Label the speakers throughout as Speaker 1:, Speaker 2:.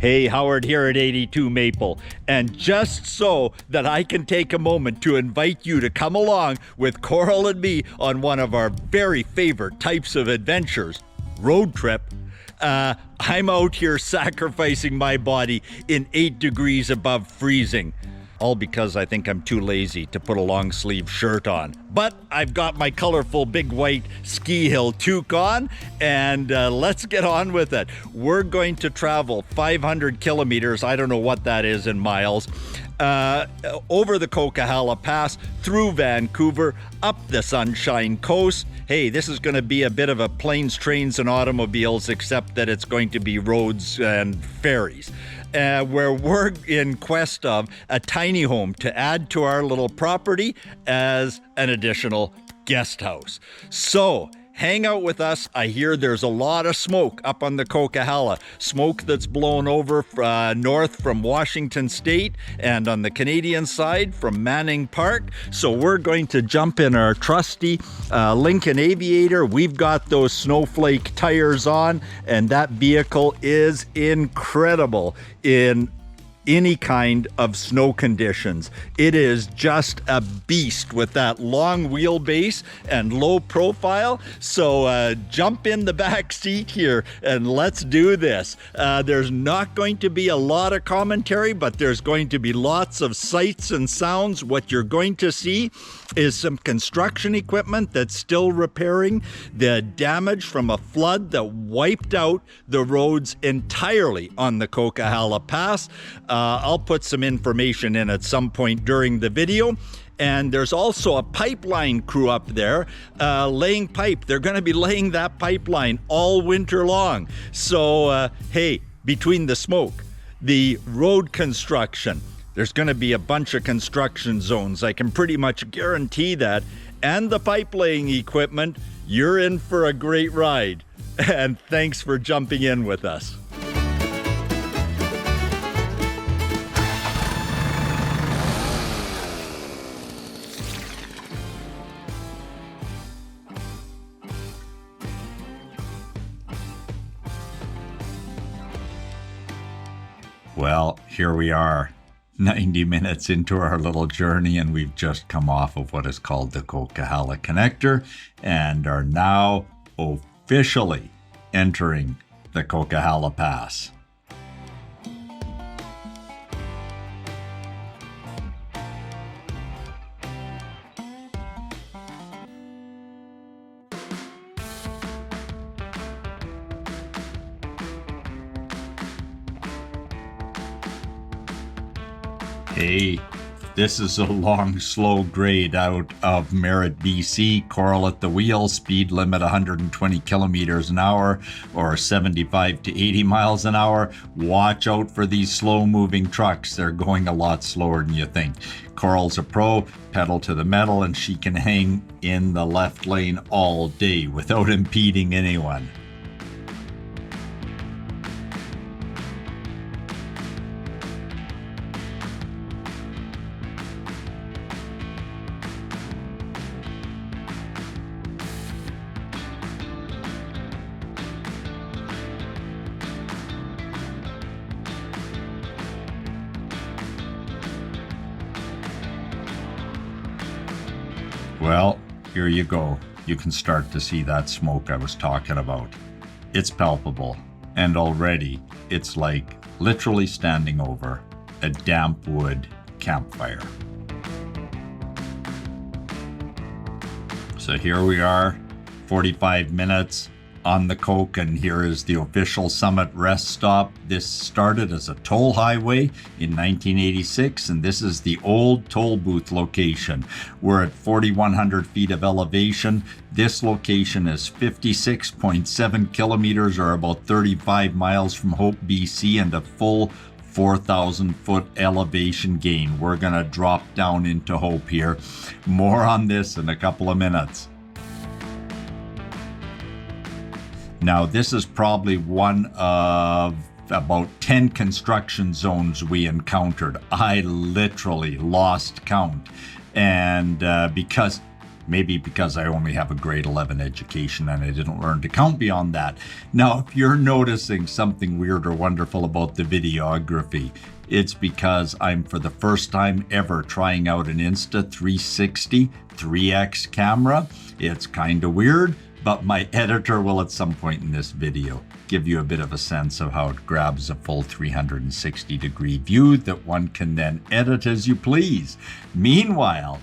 Speaker 1: Hey, Howard here at 82 Maple, and just so that I can take a moment to invite you to come along with Coral and me on one of our very favorite types of adventures, road trip. I'm out here sacrificing my body in 8 degrees above freezing. All because I think I'm too lazy to put a long sleeve shirt on. But I've got my colorful big white ski hill toque on, and let's get on with it. We're going to travel 500 kilometers, I don't know what that is in miles, over the Coquihalla Pass, through Vancouver, up the Sunshine Coast. Hey, this is going to be a bit of a planes, trains, and automobiles, except that it's going to be roads and ferries. Where we're in quest of a tiny home to add to our little property as an additional guest house. So hang out with us. I hear there's a lot of smoke up on the Coquihalla, smoke that's blown over north from Washington State and on the Canadian side from Manning Park. So we're going to jump in our trusty Lincoln Aviator. We've got those snowflake tires on, and that vehicle is incredible in any kind of snow conditions. It is just a beast with that long wheelbase and low profile. So jump in the back seat here and let's do this. There's not going to be a lot of commentary, but there's going to be lots of sights and sounds. What you're going to see is some construction equipment that's still repairing the damage from a flood that wiped out the roads entirely on the Coquihalla Pass. I'll put some information in at some point during the video. And there's also a pipeline crew up there laying pipe. They're going to be laying that pipeline all winter long. So, hey, between the smoke, the road construction, there's going to be a bunch of construction zones. I can pretty much guarantee that. And the pipe laying equipment, you're in for a great ride. And thanks for jumping in with us. Well, here we are, 90 minutes into our little journey, and we've just come off of what is called the Coquihalla Connector and are now officially entering the Coquihalla Pass. Hey, this is a long, slow grade out of Merritt, BC. Coral at the wheel, speed limit 120 kilometers an hour or 75 to 80 miles an hour. Watch out for these slow-moving trucks. They're going a lot slower than you think. Coral's a pro, pedal to the metal, and she can hang in the left lane all day without impeding anyone. Well, here you go. You can start to see that smoke I was talking about. It's palpable, and already it's like literally standing over a damp wood campfire. So here we are, 45 minutes on the Coke, and here is the official summit rest stop. This started as a toll highway in 1986, and this is the old toll booth location. We're at 4,100 feet of elevation. This location is 56.7 kilometers or about 35 miles from Hope, BC, and a full 4,000 foot elevation gain. We're gonna drop down into Hope here. More on this in a couple of minutes. Now, this is probably one of about 10 construction zones we encountered. I literally lost count. And because Maybe because I only have a grade 11 education and I didn't learn to count beyond that. Now, if you're noticing something weird or wonderful about the videography, it's because I'm for the first time ever trying out an Insta360 3X camera. It's kind of weird, but my editor will at some point in this video give you a bit of a sense of how it grabs a full 360-degree view that one can then edit as you please. Meanwhile,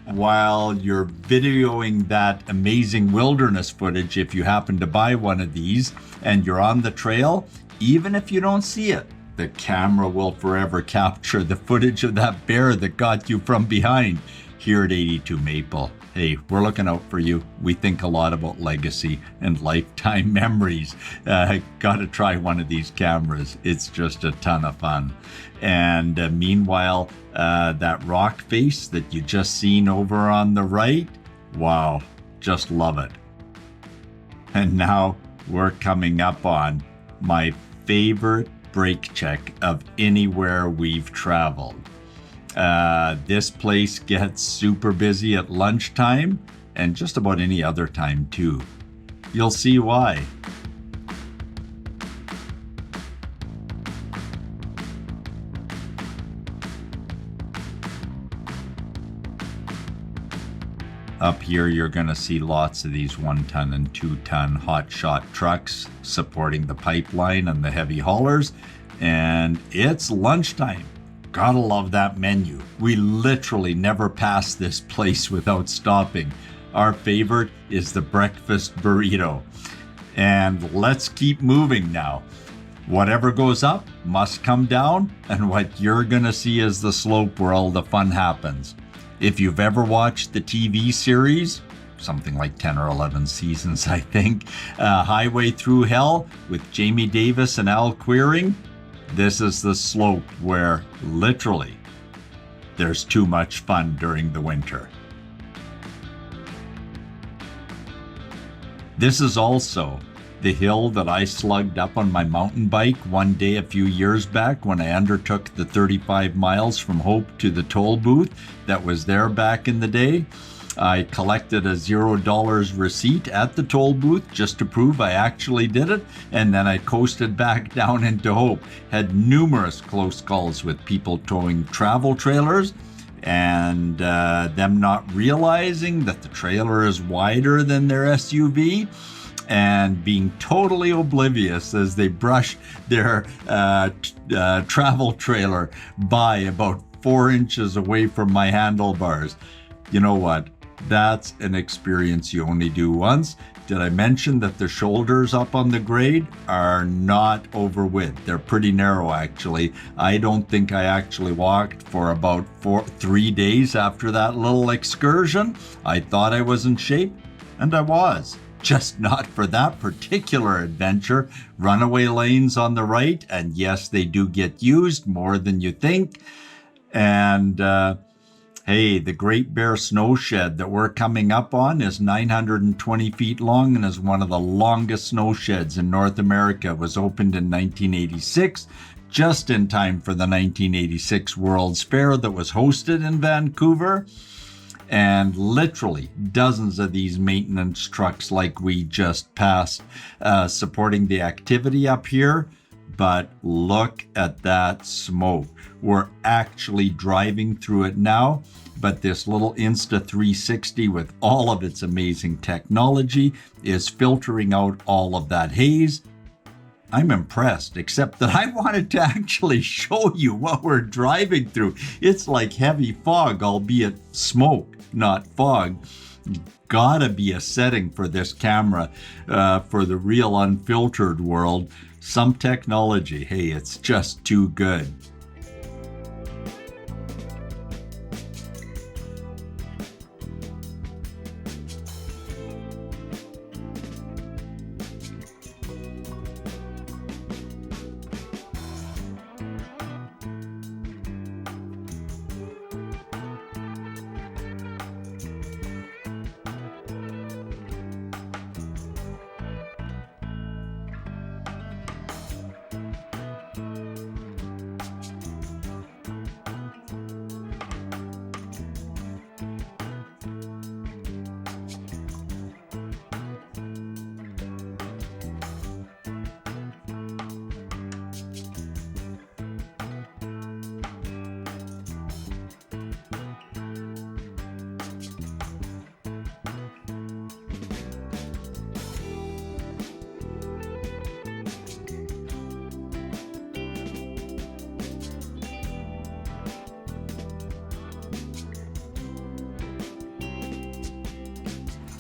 Speaker 1: while you're videoing that amazing wilderness footage, if you happen to buy one of these and you're on the trail, even if you don't see it, the camera will forever capture the footage of that bear that got you from behind. Here at 82 Maple, hey, we're looking out for you. We think a lot about legacy and lifetime memories. Gotta try one of these cameras. It's just a ton of fun. And meanwhile, that rock face that you just seen over on the right, wow, just love it. And now we're coming up on my favorite brake check of anywhere we've traveled. This place gets super busy at lunchtime and just about any other time too. You'll see why. Up here, you're going to see lots of these 1-ton and 2-ton hotshot trucks supporting the pipeline and the heavy haulers. And it's lunchtime. Gotta love that menu. We literally never pass this place without stopping. Our favorite is the breakfast burrito. And let's keep moving now. Whatever goes up must come down, and what you're going to see is the slope where all the fun happens. If you've ever watched the TV series, something like 10 or 11 seasons, I think, Highway Through Hell with Jamie Davis and Al Queering, this is the slope where literally there's too much fun during the winter. This is also the hill that I slugged up on my mountain bike one day a few years back when I undertook the 35 miles from Hope to the toll booth that was there back in the day. I collected a $0 receipt at the toll booth just to prove I actually did it, and then I coasted back down into Hope. Had numerous close calls with people towing travel trailers and them not realizing that the trailer is wider than their SUV, and being totally oblivious as they brush their travel trailer by about 4 inches away from my handlebars. You know what? That's an experience you only do once. Did I mention that the shoulders up on the grade are not over width? They're pretty narrow, actually. I don't think I actually walked for about 3 days after that little excursion. I thought I was in shape, and I was. Just not for that particular adventure. Runaway lanes on the right, and yes, they do get used more than you think. And hey, the Great Bear Snow Shed that we're coming up on is 920 feet long and is one of the longest snow sheds in North America. It was opened in 1986, just in time for the 1986 World's Fair that was hosted in Vancouver. And literally dozens of these maintenance trucks like we just passed supporting the activity up here. But look at that smoke. We're actually driving through it now, but this little Insta360 with all of its amazing technology is filtering out all of that haze. I'm impressed, except that I wanted to actually show you what we're driving through. It's like heavy fog, albeit smoke, not fog. Gotta be a setting for this camera for the real unfiltered world. Some technology, hey, it's just too good.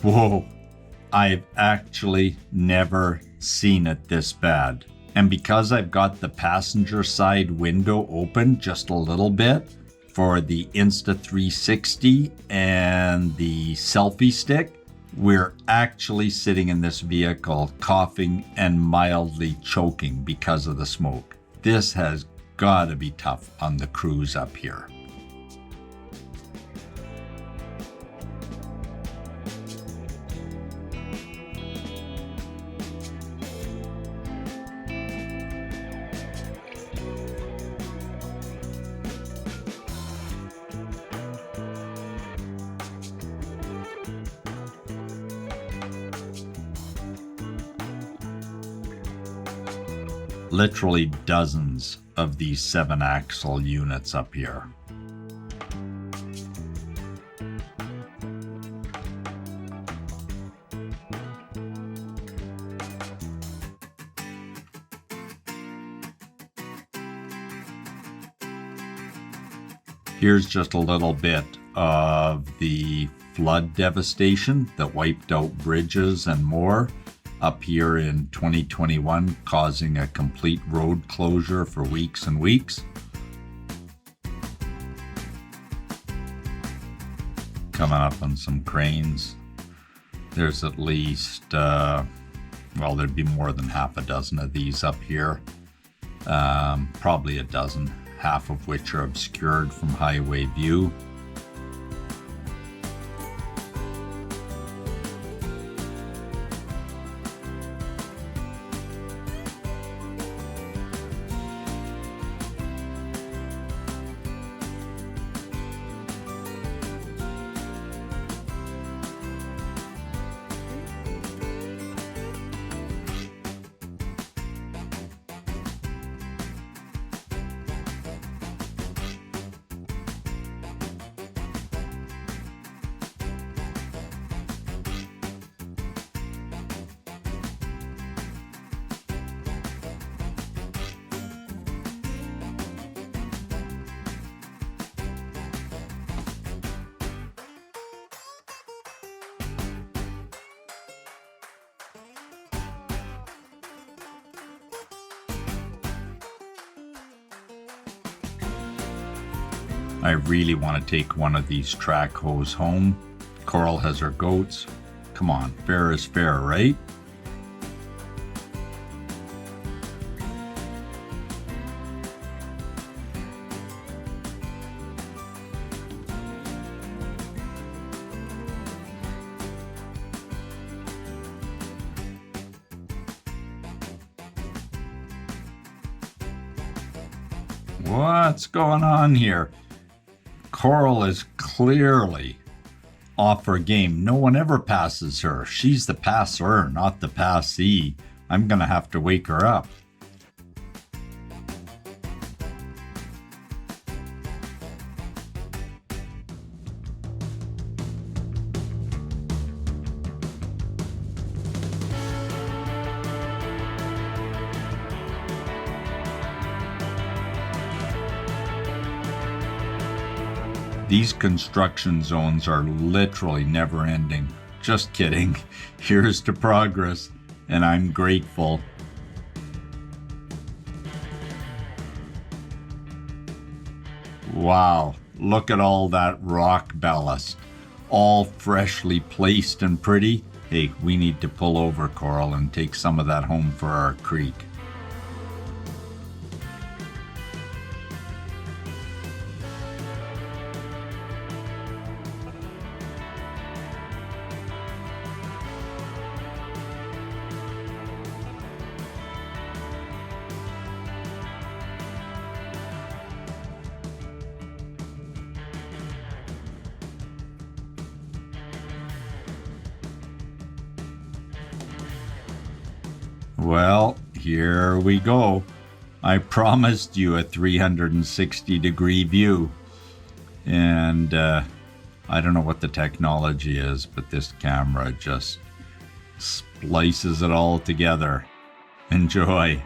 Speaker 1: Whoa, I've actually never seen it this bad. And because I've got the passenger side window open just a little bit for the Insta360 and the selfie stick, we're actually sitting in this vehicle coughing and mildly choking because of the smoke. This has got to be tough on the crews up here. Literally dozens of these 7-axle units up here. Here's just a little bit of the flood devastation that wiped out bridges and more up here in 2021, causing a complete road closure for weeks and weeks. Coming up on some cranes. There's at least, well, there'd be more than half a dozen of these up here. Probably a dozen, half of which are obscured from highway view. I really want to take one of these track hose home. Coral has her goats. Come on, fair is fair, right? What's going on here? Coral is clearly off her game. No one ever passes her. She's the passer, not the passee. I'm gonna have to wake her up. These construction zones are literally never ending. Just kidding. Here's to progress, and I'm grateful. Wow, look at all that rock ballast. All freshly placed and pretty. Hey, we need to pull over, Coral, and take some of that home for our creek. Well, here we go. I promised you a 360-degree view. And I don't know what the technology is, but this camera just splices it all together. Enjoy.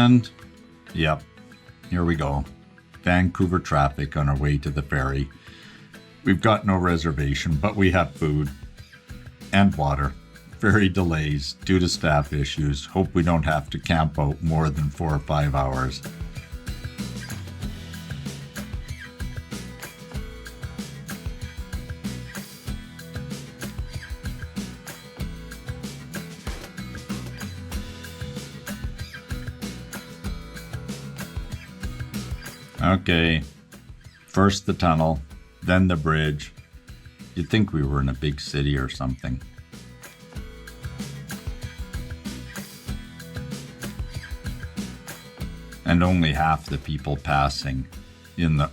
Speaker 1: And, yep, here we go. Vancouver traffic on our way to the ferry. We've got no reservation, but we have food and water. Ferry delays due to staff issues. Hope we don't have to camp out more than 4 or 5 hours. Okay, first the tunnel, then the bridge. You'd think we were in a big city or something. And only half the people passing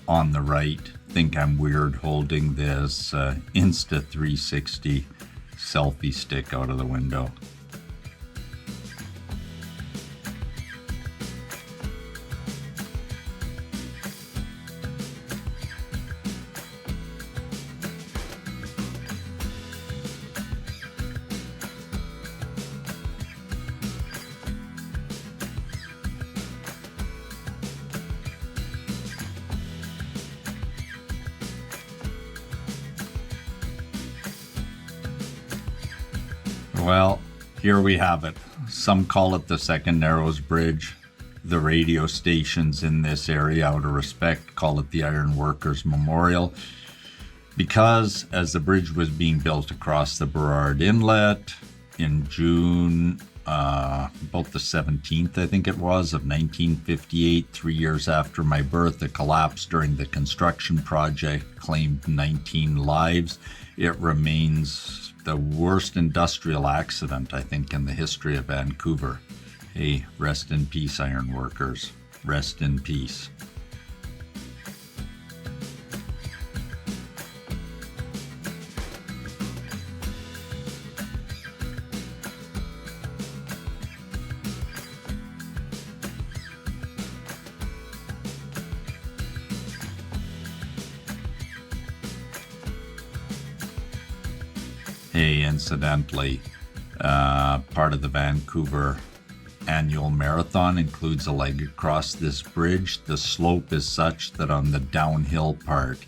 Speaker 1: on the right think I'm weird holding this Insta360 selfie stick out of the window. Well, here we have it. Some call it the Second Narrows Bridge. The radio stations in this area, out of respect, call it the Iron Workers Memorial. Because as the bridge was being built across the Burrard Inlet in June, about the 17th, I think it was, of 1958, 3 years after my birth, a collapse during the construction project claimed 19 lives. It remains the worst industrial accident, I think, in the history of Vancouver. Hey, rest in peace, iron workers. Rest in peace. Hey, incidentally, part of the Vancouver annual marathon includes a leg across this bridge. The slope is such that on the downhill part,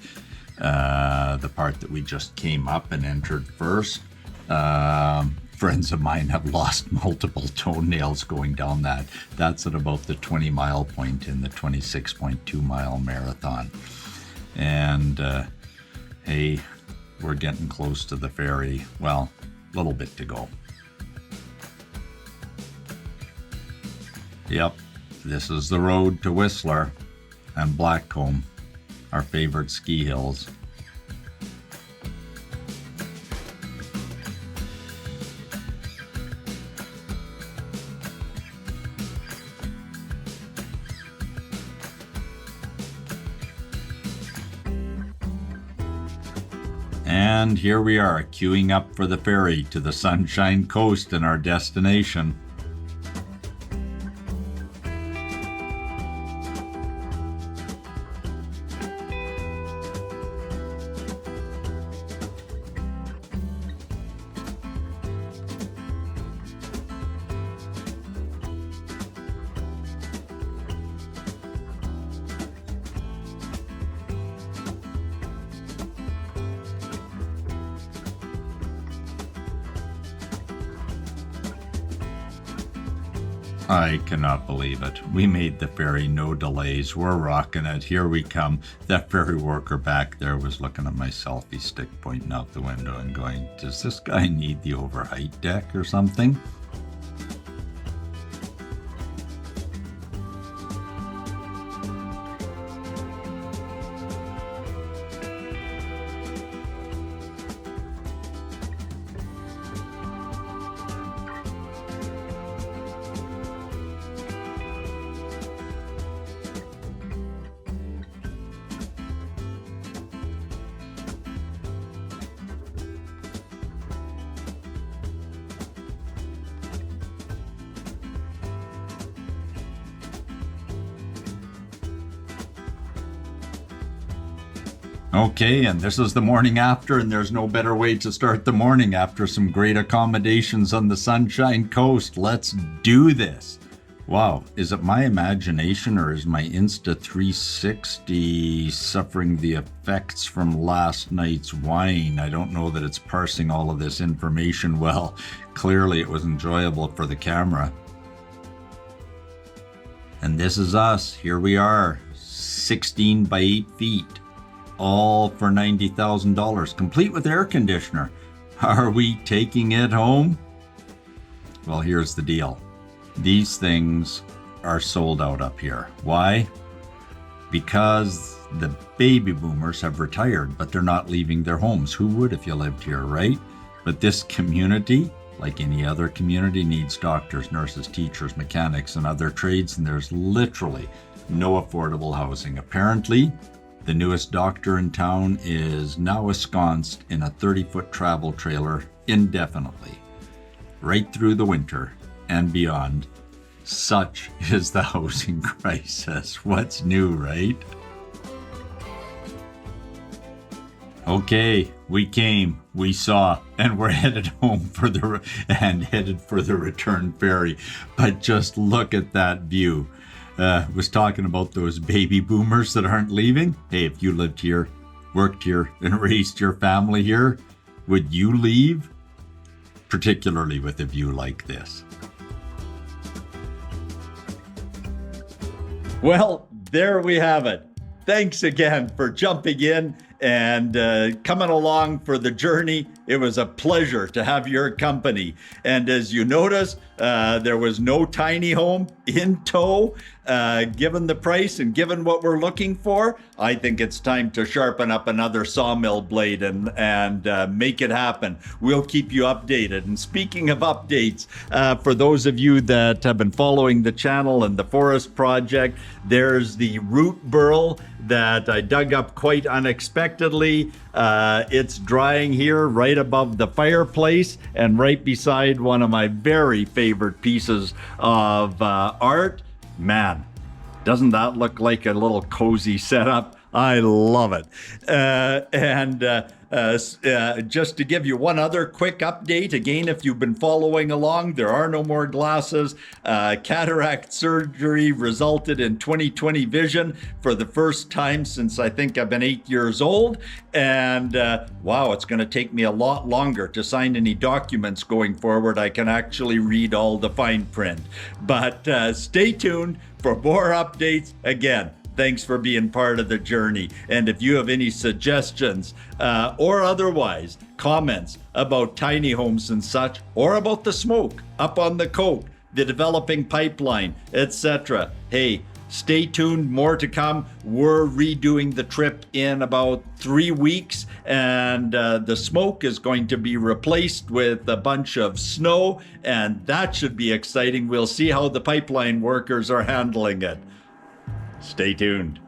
Speaker 1: the part that we just came up and entered first, friends of mine have lost multiple toenails going down that. That's at about the 20-mile point in the 26.2-mile marathon. And hey, we're getting close to the ferry. Well, a little bit to go. Yep, this is the road to Whistler and Blackcomb, our favorite ski hills. And here we are, queuing up for the ferry to the Sunshine Coast and our destination. I cannot believe it. We made the ferry, no delays. We're rocking it. Here we come. That ferry worker back there was looking at my selfie stick pointing out the window and going, does this guy need the overheight deck or something? Okay, and this is the morning after, and there's no better way to start the morning after some great accommodations on the Sunshine Coast. Let's do this. Wow, is it my imagination or is my Insta360 suffering the effects from last night's wine? I don't know that it's parsing all of this information well. Clearly it was enjoyable for the camera. And this is us. Here we are, 16 by 8 feet, all for $90,000, complete with air conditioner. Are we taking it home? Well, here's the deal. These things are sold out up here. Why? Because the baby boomers have retired, but they're not leaving their homes. Who would if you lived here, right? But this community, like any other community, needs doctors, nurses, teachers, mechanics, and other trades, and there's literally no affordable housing. Apparently, the newest doctor in town is now ensconced in a 30-foot travel trailer indefinitely, right through the winter and beyond. Such is the housing crisis. What's new, right? Okay, we came, we saw, and we're headed home for the return ferry. But just look at that view. Was talking about those baby boomers that aren't leaving. Hey, if you lived here, worked here, and raised your family here, would you leave? Particularly with a view like this. Well, there we have it. Thanks again for jumping in and coming along for the journey. It was a pleasure to have your company. And as you notice, there was no tiny home in tow. Given the price and given what we're looking for, I think it's time to sharpen up another sawmill blade and make it happen. We'll keep you updated. And speaking of updates, for those of you that have been following the channel and the forest project, there's the root burl that I dug up quite unexpectedly. It's drying here right above the fireplace and right beside one of my very favorite pieces of art. Man, doesn't that look like a little cozy setup? I love it. Just to give you one other quick update, again, if you've been following along, there are no more glasses. Cataract surgery resulted in 20/20 vision for the first time since I think I've been 8 years old. And wow, it's going to take me a lot longer to sign any documents going forward. I can actually read all the fine print. But stay tuned for more updates. Again, thanks for being part of the journey. And if you have any suggestions or otherwise comments about tiny homes and such, or about the smoke up on the Coq, the developing pipeline, etc., hey, stay tuned, more to come. We're redoing the trip in about 3 weeks, and the smoke is going to be replaced with a bunch of snow, and that should be exciting. We'll see how the pipeline workers are handling it. Stay tuned.